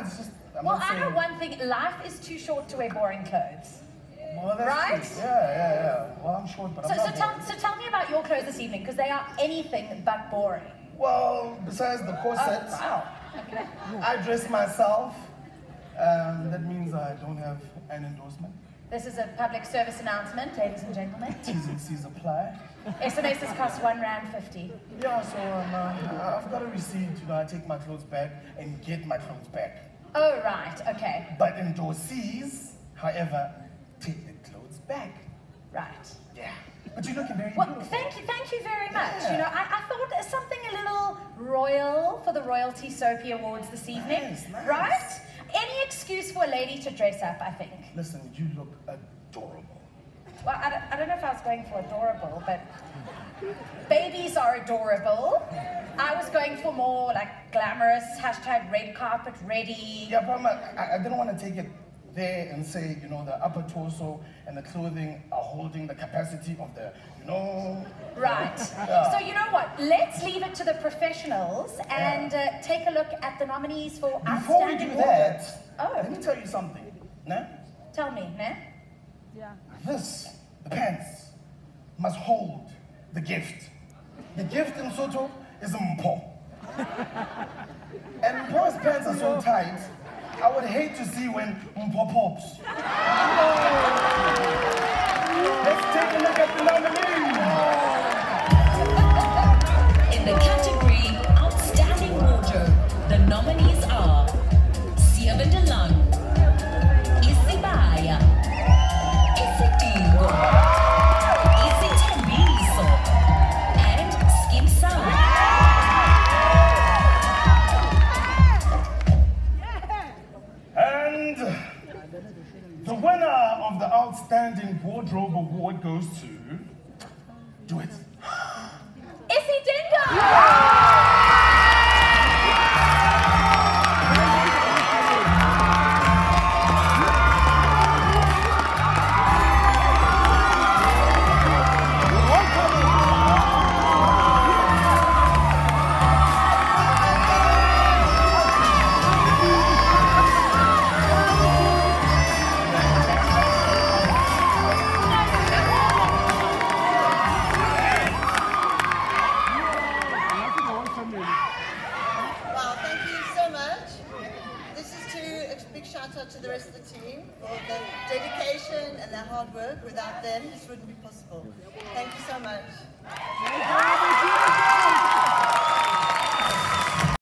it's just... Well, I know one thing. Life is too short to wear boring clothes. Well, that's right? True. Yeah. Well, I'm short, but I'm not boring. So tell me about your clothes this evening, because they are anything but boring. Well, besides the corset, Okay. I dress myself. That means I don't have an endorsement. This is a public service announcement, ladies and gentlemen. T's and C's apply. SMSs cost R1.50. Yeah, so I've got a receipt. I take my clothes back and get my clothes back. Oh, right, okay. But endorsees, however, take the clothes back. Right. Yeah. But you're looking very beautiful. Well, thank you very much. Yeah. I thought something a little royal for the Royalty Soapy Awards this evening. Nice. Right? Any excuse for a lady to dress up, I think. Listen, you look adorable. Well, I don't know if I was going for adorable, but babies are adorable. I was going for more like glamorous, #red carpet ready. Yeah, but I didn't want to take it there and say, the upper torso and the clothing are holding the capacity of the, Right. Yeah. So you know what? Let's leave it to the professionals and take a look at the nominees for Before we do that, Oh. let me tell you something. Nah? Tell me, nah? Yeah. The pants, must hold the gift. The gift in Soto is Mpo. And Mpo's pants are so tight, I would hate to see when Mpo pops. Let's take a look at the nominees. In the category Outstanding Wardrobe, the nominees are Isidingo, Isidingo, and Skim Sun. And the winner of the Outstanding Wardrobe Award goes to... Do it. Isidingo! To the rest of the team for the dedication and their hard work. Without them, this wouldn't be possible. Thank you so much.